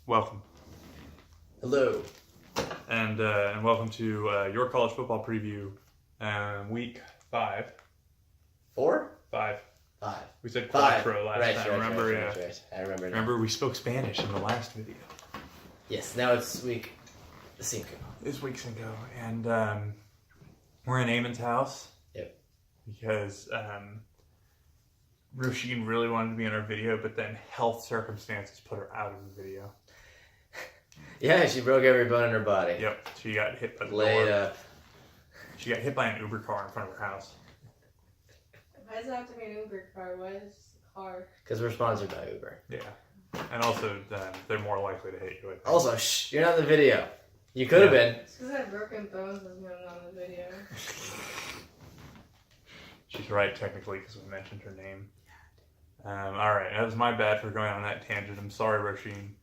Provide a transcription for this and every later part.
welcome. Hello. And welcome to your college football preview, week 5. 4? 5. 5. We said quattro last right, time. Right. I remember. Remember, we spoke Spanish in the last video. Yes, now it's week 5. It's week 5, and we're in Eamon's house. Yep. Because Roisin really wanted to be in our video, but then health circumstances put her out of the video. Yeah, she broke every bone in her body. Yep, she got hit by the Laid door. up. She got hit by an Uber car in front of her house. Why does it have to be an Uber car? Why is it just a car? Because we're sponsored by Uber. Yeah. And also, they're more likely to hit you. I think. Also, shh, you're not in the video. You could have been. It's because I have broken bones was not on the video. She's right, technically, because we mentioned her name. Alright, that was my bad for going on that tangent. I'm sorry, Roisin.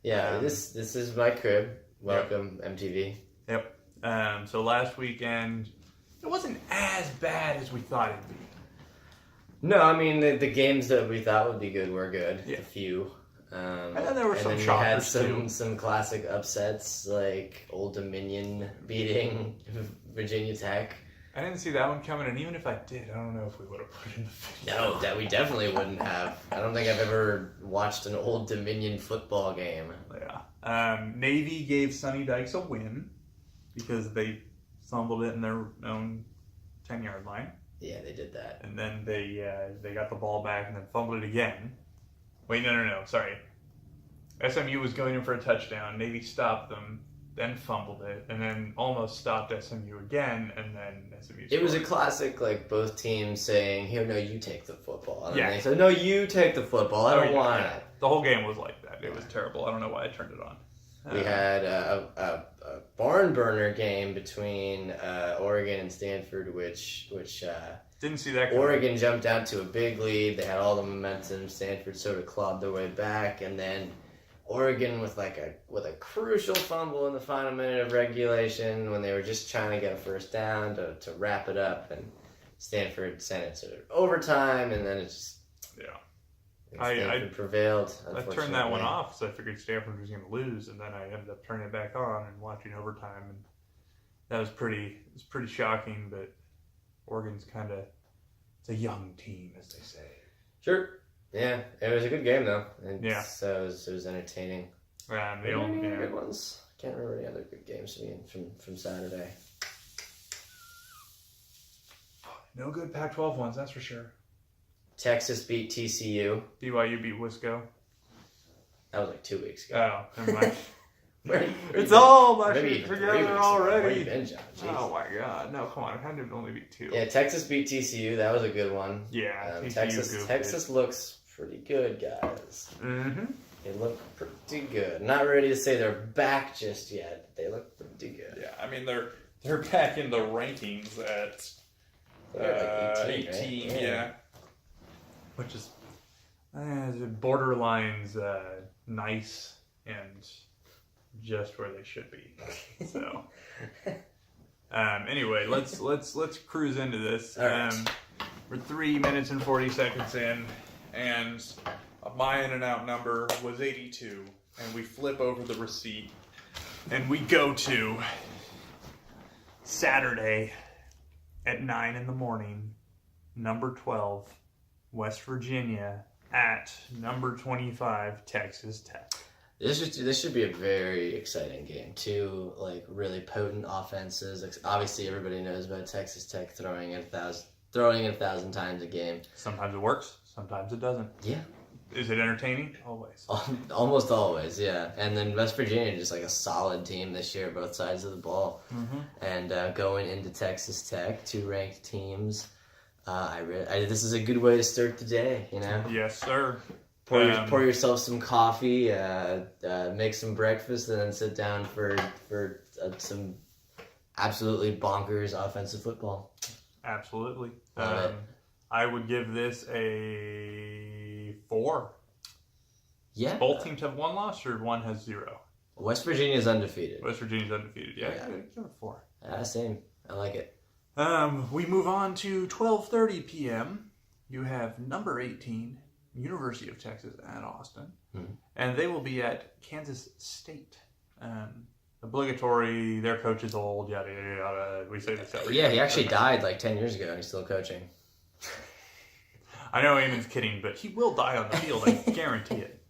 Yeah, this is my crib. Welcome, MTV. Yep. So last weekend, it wasn't as bad as we thought it'd be. No, I mean, the games that we thought would be good were good. Yeah. A few. And then there were some we shockers, had some classic upsets, like Old Dominion beating Virginia Tech. I didn't see that one coming, and even if I did, I don't know if we would have put it in the video. No, we definitely wouldn't have. I don't think I've ever watched an Old Dominion football game. Yeah. Navy gave Sunny Dykes a win because they fumbled it in their own 10-yard line. Yeah, they did that. And then they got the ball back and then fumbled it again. Wait, no. Sorry. SMU was going in for a touchdown. Navy stopped them, then fumbled it, and then almost stopped SMU again, and then SMU scored. It was a classic, like, both teams saying, here, no, you take the football. And then Yeah. they said, no, you take the football. I don't want it. The whole game was like that. It was terrible. I don't know why I turned it on. We had a barn burner game between Oregon and Stanford, which didn't see that coming. Oregon jumped out to a big lead. They had all the momentum. Stanford sort of clawed their way back, and then Oregon with a crucial fumble in the final minute of regulation when they were just trying to get a first down to wrap it up, and Stanford sent it to overtime, and then it just Stanford prevailed. I turned that one off because I figured Stanford was going to lose, and then I ended up turning it back on and watching overtime, and that was pretty shocking. But Oregon's it's a young team, as they say. Sure. Yeah, it was a good game though. So it was entertaining. Any good ones? I can't remember any other good games from Saturday. No good Pac-12 ones, that's for sure. Texas beat TCU. BYU beat Wisco. That was like 2 weeks ago. Oh, never mind. It's all mushing together already. Where you been, John? Oh my God! No, come on! It had to only be 2. Yeah, Texas beat TCU. That was a good one. Yeah, Texas looks pretty good, guys. Mm-hmm. They look pretty good. Not ready to say they're back just yet. But they look pretty good. Yeah, I mean they're back in the rankings at like 18. Right? Yeah. Which is borderlines nice and just where they should be. So anyway, let's cruise into this. All right. We're 3 minutes and 40 seconds in, and my in and out number was 82, and we flip over the receipt and we go to Saturday at 9 in the morning, number 12, West Virginia at number 25, Texas Tech. This should be a very exciting game. 2 like really potent offenses. Obviously, everybody knows about Texas Tech throwing it 1,000 times a game. Sometimes it works. Sometimes it doesn't. Yeah. Is it entertaining? Always. Almost always, yeah. And then West Virginia just like a solid team this year, both sides of the ball. Mm-hmm. And going into Texas Tech, 2 ranked teams. This is a good way to start the day, you know. Yes, sir. Pour yourself some coffee, make some breakfast, and then sit down for some absolutely bonkers offensive football. Absolutely. Love it. I would give this a 4. Yeah. Both teams have 1 loss, or one has 0? West Virginia is undefeated. West Virginia's undefeated. Yeah. Give it a 4. Same. I like it. We move on to 12:30 p.m. You have number 18, University of Texas at Austin. Mm-hmm. and they will be at Kansas State. Obligatory, their coach is old, yada, yada, yada. We say this every Yeah, year. he actually died like 10 years ago and he's still coaching. I know Eamon's kidding, but he will die on the field. I guarantee it.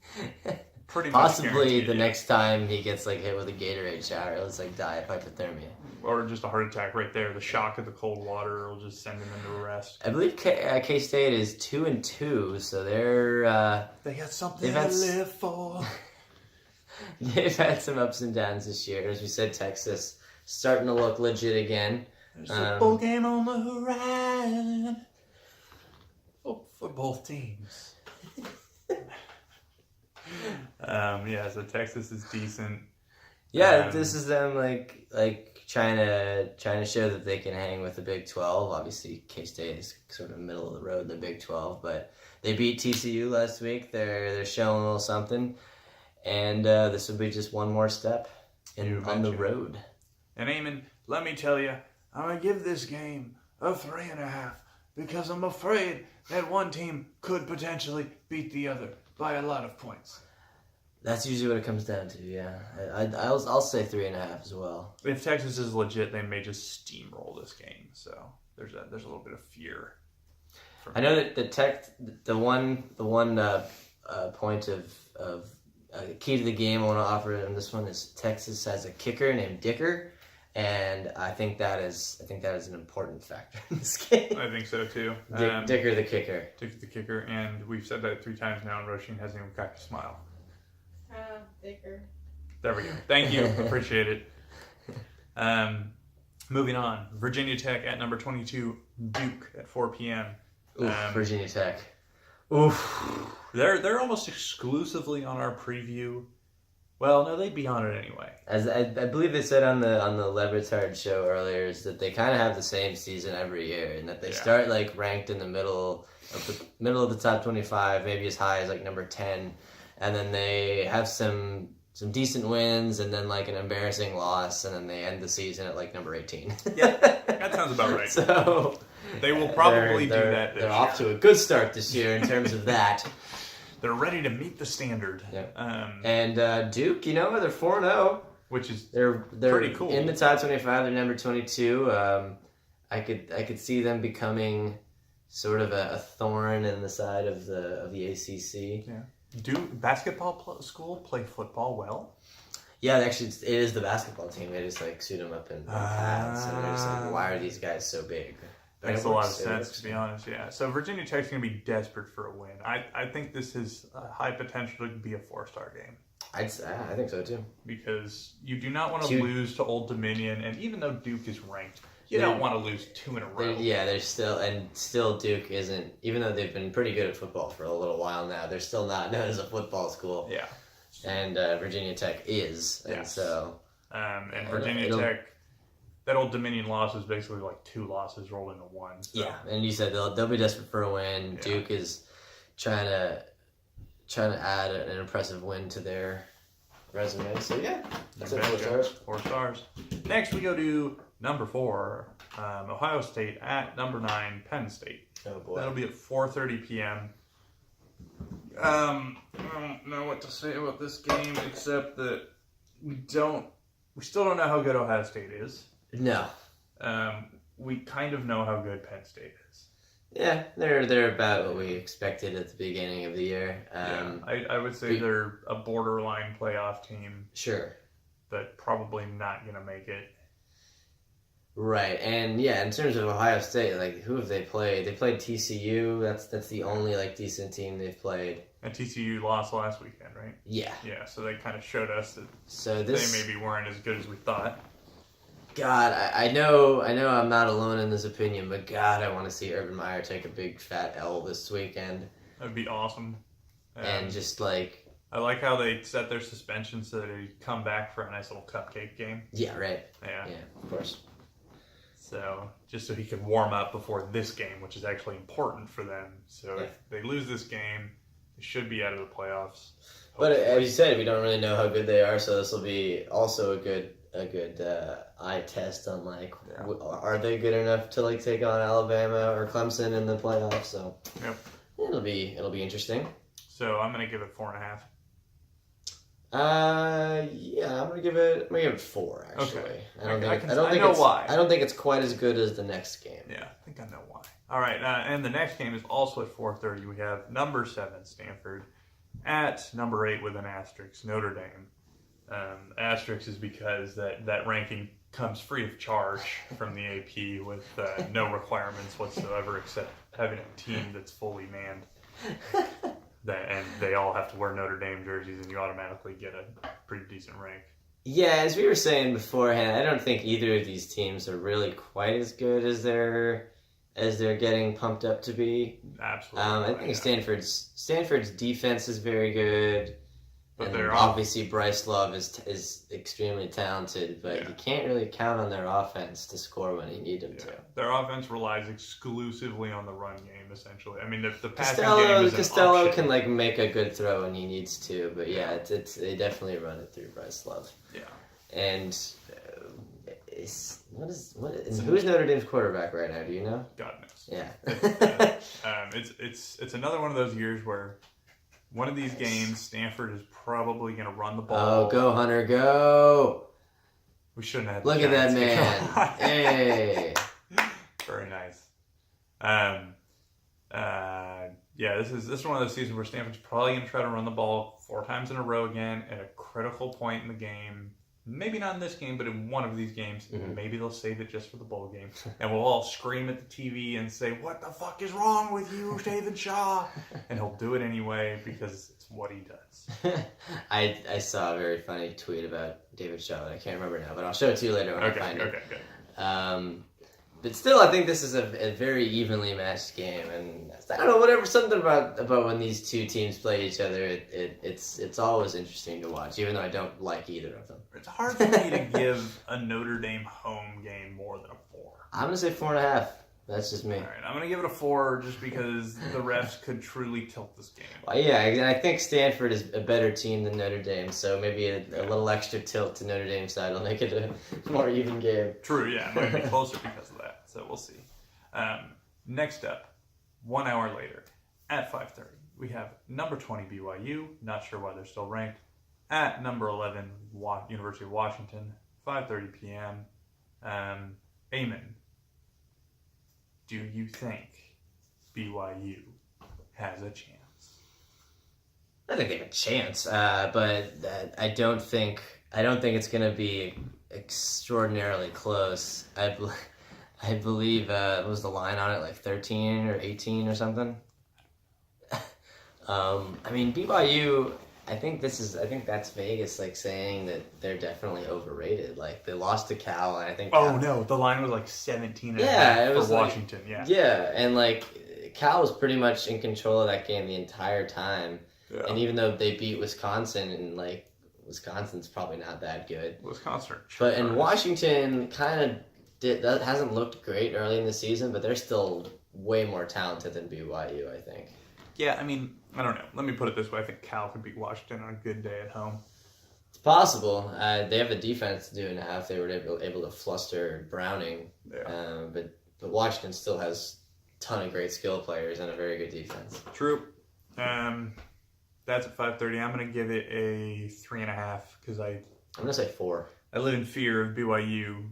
Pretty much Possibly the guaranteed, next time he gets like hit with a Gatorade shower, let's like die of hypothermia. Or just a heart attack right there. The shock of the cold water will just send him into a rest. I believe K-State is 2-2, so they're They got something to live for. they've had some ups and downs this year. As we said, Texas starting to look legit again. There's a bowl game on the horizon. For both teams. So Texas is decent. Yeah, this is them like trying to show that they can hang with the Big 12. Obviously, K-State is sort of middle of the road in the Big 12, but they beat TCU last week. They're showing a little something, and this will be just one more step on the road. And Eamon, let me tell you, I'm gonna give this game a 3.5 because I'm afraid that one team could potentially beat the other by a lot of points. That's usually what it comes down to, yeah. I'll say 3.5 as well. If Texas is legit, they may just steamroll this game. So there's a little bit of fear. I know that the one point of key to the game I want to offer in this one is Texas has a kicker named Dicker, and I think that is an important factor in this game. I think so too. Dicker the kicker. Dicker the kicker, and we've said that 3 times now, and Roisin hasn't even cracked a smile. Thicker. There we go. Thank you. Appreciate it. Moving on. Virginia Tech at number 22. Duke at 4 p.m. Virginia Tech. Oof. They're almost exclusively on our preview. Well, no, they'd be on it anyway. As I believe they said on the Levitard show earlier, is that they kind of have the same season every year, and that they start like ranked in the middle of the top 25, maybe as high as like number 10. And then they have some decent wins, and then like an embarrassing loss, and then they end the season at like number 18. Yeah, that sounds about right. So they will probably do that this They're year. off to a good start this year in terms of that. They're ready to meet the standard. Yep. And Duke, they're 4-0. Which is they're pretty cool. In the top 25, they're number 22. I could see them becoming sort of a thorn in the side of the ACC. Yeah. Do basketball school play football well? Yeah, actually, it is the basketball team. They just like suit them up in pads, and they're just like, why are these guys so big? But makes a lot of sense, to be honest. Yeah. So Virginia Tech's going to be desperate for a win. I think this is a high potential to be a 4-star game. I think so too. Because you do not want to lose to Old Dominion, and even though Duke is ranked, you don't want to lose 2 in a row. They're still Duke isn't, even though they've been pretty good at football for a little while now, they're still not known as a football school. Yeah. And Virginia Tech is, and so. And Virginia Tech, that Old Dominion loss is basically like 2 losses rolled into 1. So. Yeah, and you said they'll be desperate for a win. Yeah. Duke is trying to add an impressive win to their resume. So yeah, that's it. 4 stars. 4 stars. Next, we go to number 4, Ohio State at number 9, Penn State. Oh boy, that'll be at 4:30 p.m. I don't know what to say about this game except that we still don't know how good Ohio State is. No. We kind of know how good Penn State is. Yeah, they're about what we expected at the beginning of the year. I would say they're a borderline playoff team. Sure. But probably not going to make it. Right, and yeah, in terms of Ohio State, like who have they played? They played TCU. That's the only like decent team they've played. And TCU lost last weekend, right? Yeah. Yeah, so they kind of showed us that they maybe weren't as good as we thought. God, I know I'm not alone in this opinion, but God, I want to see Urban Meyer take a big fat L this weekend. That'd be awesome. And just like... I like how they set their suspension so that he'd come back for a nice little cupcake game. Yeah, right. Yeah. Yeah, of course. So, just so he could warm up before this game, which is actually important for them. So if they lose this game, they should be out of the playoffs. Hopefully. But as you said, we don't really know how good they are, so this will be also a good eye test on like are they good enough to like take on Alabama or Clemson in the playoffs? So yep, it'll be interesting. So I'm gonna give it 4.5. Yeah, I'm gonna give it 4 actually. Okay. I don't I think know it's why. I don't think it's quite as good as the next game. Yeah, I think I know why. All right, and the next game is also at 4:30. We have number 7 Stanford at number 8 with an asterisk Notre Dame. Asterisk is because that ranking comes free of charge from the AP with no requirements whatsoever except having a team that's fully manned. And they all have to wear Notre Dame jerseys, and you automatically get a pretty decent rank. Yeah, as we were saying beforehand, I don't think either of these teams are really quite as good as they're getting pumped up to be. Absolutely. I think Stanford's defense is very good. But And they're obviously Bryce Love is extremely talented, but Yeah. you can't really count on their offense to score when you need them Yeah. to. Their offense relies exclusively on the run game, essentially. I mean, the passing game is an Costello option. can make a good throw when he needs to, but yeah, they definitely run it through Bryce Love. Yeah. And who's Notre Dame's quarterback right now? Do you know? God knows. Yeah. It's another one of those years where one of these games, Stanford is probably going to run the ball. Oh, go Hunter, go! We shouldn't have. Look at that man! Giants. Hey. Very nice. Yeah, this is one of those seasons where Stanford's probably going to try to run the ball 4 times in a row again at a critical point in the game. Maybe not in this game, but in one of these games. Mm-hmm. Maybe they'll save it just for the bowl game. And we'll all scream at the TV and say, "What the fuck is wrong with you, David Shaw?" And he'll do it anyway because it's what he does. I saw a very funny tweet about David Shaw. I can't remember now, but I'll show it to you later when I find it. Okay, good. But still, I think this is a very evenly matched game, and I don't know, whatever, something about when these two teams play each other, it's always interesting to watch, even though I don't like either of them. It's hard for me to give a Notre Dame home game more than a 4. I'm gonna say 4.5. That's just me. All right, I'm gonna give it a 4 just because the refs could truly tilt this game. Well, yeah, and I think Stanford is a better team than Notre Dame, so maybe a little extra tilt to Notre Dame's side will make it a more even game. True, yeah, it might be closer because of that. So we'll see. Next up, 1 hour later, at 5:30, we have number 20 BYU. Not sure why they're still ranked. At number 11, University of Washington, 5:30 p.m. Eamon, do you think BYU has a chance? I think they have a chance, but I don't think it's going to be extraordinarily close. I believe what was the line on it, like 13 or 18 or something. I mean, BYU. I think that's Vegas like saying that they're definitely overrated. Like they lost to Cal, and I think. Oh no, the line was like 17. Yeah, it was for like, Washington. Yeah. Yeah, and like Cal was pretty much in control of that game the entire time. Yeah. And even though they beat Wisconsin, and like Wisconsin's probably not that good. Wisconsin. But in Washington, that hasn't looked great early in the season, but they're still way more talented than BYU, I think. Yeah, I mean, I don't know. Let me put it this way. I think Cal could beat Washington on a good day at home. It's possible. They have the defense to do it now if they were able to fluster Browning. Yeah. But Washington still has a ton of great skill players and a very good defense. True. That's at 5:30. I'm going to give it a 3.5 because I'm going to say 4. I live in fear of BYU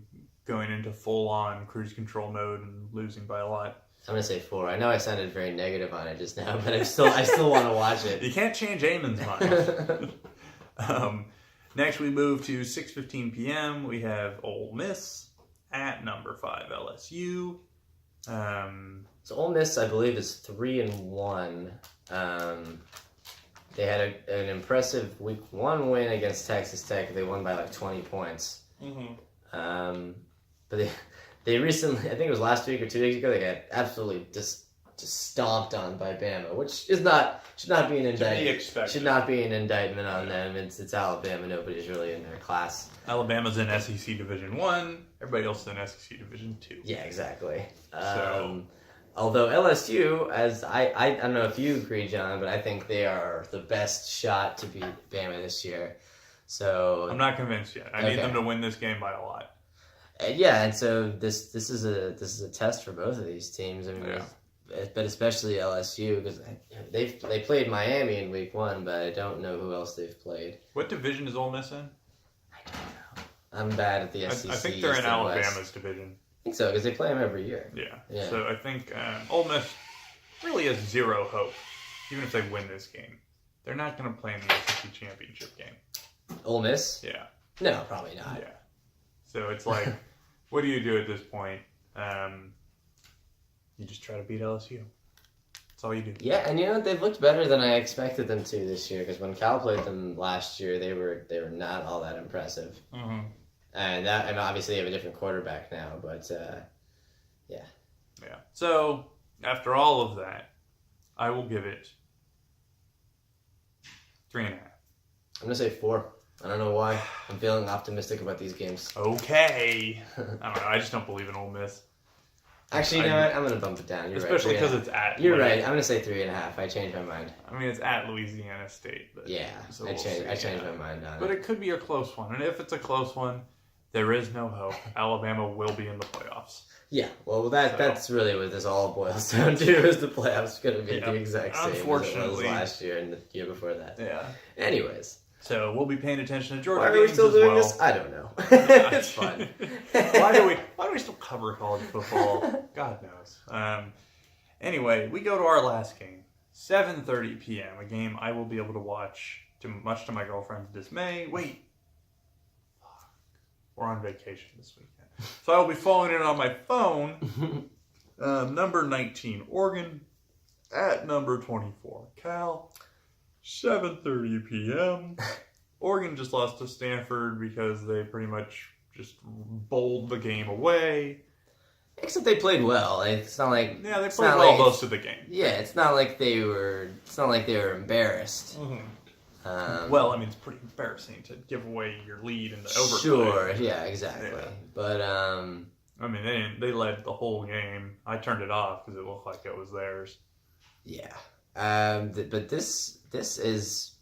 going into full-on cruise control mode and losing by a lot. I'm going to say 4. I know I sounded very negative on it just now, but I still want to watch it. You can't change Eamon's mind. Next, we move to 6:15 p.m. We have Ole Miss at number 5 LSU. So Ole Miss, I believe, is 3-1. They had an impressive Week 1 win against Texas Tech. They won by like 20 points. Mm-hmm. But they recently, I think it was last week or 2 weeks ago, they got absolutely just stomped on by Bama, which should not be an indictment. Should not be an indictment on them. It's Alabama. Nobody's really in their class. Alabama's in SEC Division 1. Everybody else is in SEC Division 2. Yeah, exactly. So. Although LSU, as I don't know if you agree, John, but I think they are the best shot to beat Bama this year. So I'm not convinced yet. I need them to win this game by a lot. Yeah, and so this is a test for both of these teams. I mean, but especially LSU, because they played Miami in week 1, but I don't know who else they've played. What division is Ole Miss in? I don't know. I'm bad at the SEC. I think they're East in and Alabama's West. division. I think so, because they play them every year. Yeah. So I think Ole Miss really has zero hope, even if they win this game. They're not going to play in the SEC championship game. Ole Miss? Yeah. No, probably not. Yeah. So it's like, what do you do at this point? You just try to beat LSU. That's all you do. Yeah, and you know what? They've looked better than I expected them to this year, because when Cal played them last year, they were not all that impressive. Mm-hmm. And obviously they have a different quarterback now, but yeah. Yeah. So after all of that, I will give it 3.5. I'm gonna say 4. I don't know why. I'm feeling optimistic about these games. Okay. I don't know. I just don't believe in Ole Miss. Actually, you know what? I'm gonna bump it down. You're Especially right. because it's at. You're right. I'm gonna say 3.5. I changed my mind. I mean, it's at Louisiana State. But, Yeah, so I we'll changed see. my mind on But it. it could be a close one, and if it's a close one, there is no hope. Alabama will be in the playoffs. Yeah, well, that's really what this all boils down to, is the playoffs going to be the exact same as it was Unfortunately. last year and the year before that. Yeah. Anyways. So we'll be paying attention to Georgia Why are we games still as doing well. this? I don't know. It's fun. Why do we still cover college football? God knows. Anyway, we go to our last game, 7:30 p.m. A game I will be able to watch, much to my girlfriend's dismay. Wait, we're on vacation this weekend, so I will be following it on my phone. Number 19, Oregon, at number 24, Cal. 7:30 p.m. Oregon just lost to Stanford because they pretty much just bowled the game away. Except they played well. It's not like Yeah, they it's played not well like- most of the game. Yeah, it's not like they were. It's not like they were embarrassed. Well, I mean, it's pretty embarrassing to give away your lead in the overtime. Sure. Yeah. Exactly. Yeah. But I mean, they led the whole game. I turned it off because it looked like it was theirs. yeah. But this is.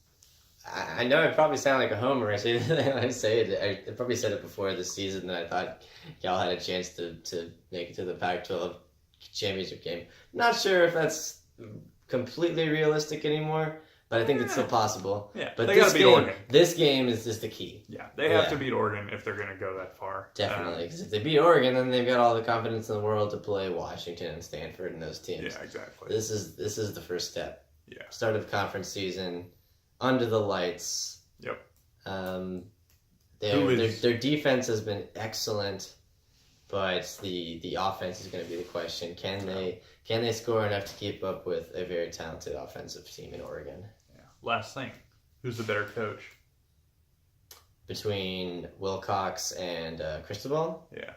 I know I probably sound like a homer. I say it. I probably said it before this season that I thought Cal had a chance to make it to the Pac-12 championship game. Not sure if that's completely realistic anymore, but I think it's still possible. Yeah, but they this gotta beat game, Oregon. This game is just the key. Yeah, they have Yeah. to beat Oregon if they're going to go that far. Definitely, because if they beat Oregon, then they've got all the confidence in the world to play Washington and Stanford and those teams. Yeah, exactly. This is the first step. Yeah. Start of the conference season, under the lights. Yep. Their defense has been excellent, but the offense is going to be the question. Can they score enough to keep up with a very talented offensive team in Oregon? Yeah. Last thing, who's the better coach? Between Wilcox and Cristobal? Yeah.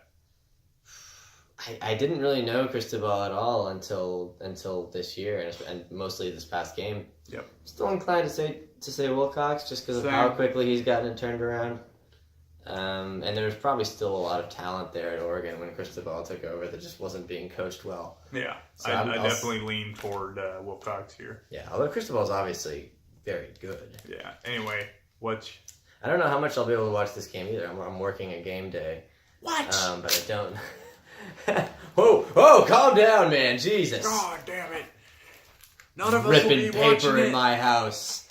I didn't really know Cristobal at all until this year and mostly this past game. Yep. Still inclined to say Wilcox just because of how quickly he's gotten it turned around. And there's probably still a lot of talent there at Oregon when Cristobal took over that just wasn't being coached well. Yeah, So I definitely lean toward Wilcox here. Yeah, although Cristobal's obviously very good. Yeah. Anyway, I don't know how much I'll be able to watch this game either. I'm working a game day. What? But I don't. Whoa, calm down, man. Jesus. God damn it! None of us will be Ripping watching paper it. in my house.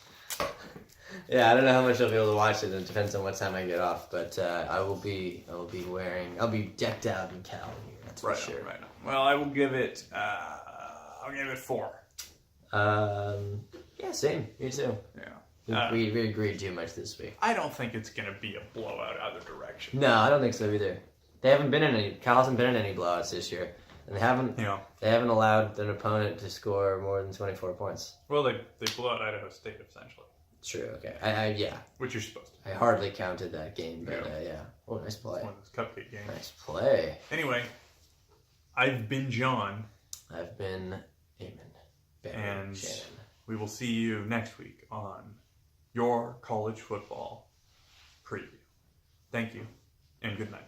Yeah, I don't know how much I'll be able to watch it. It depends on what time I get off. But I'll be decked out in Cal here. That's for sure. Right. Well, I will give it. I'll give it 4. Yeah, same. Me too. Yeah. We agreed too much this week. I don't think it's gonna be a blowout either direction. No, I don't think so either. Cal hasn't been in any blowouts this year, and they haven't allowed their opponent to score more than 24 points. Well, they blew out Idaho State essentially. True. Okay. Yeah. Which you're supposed to. I hardly counted that game, but yeah. Oh, nice play. One of those cupcake games. Nice play. Anyway, I've been John. I've been Eamon. And Shannon. we will see you next week on your college football preview. Thank you, and good night.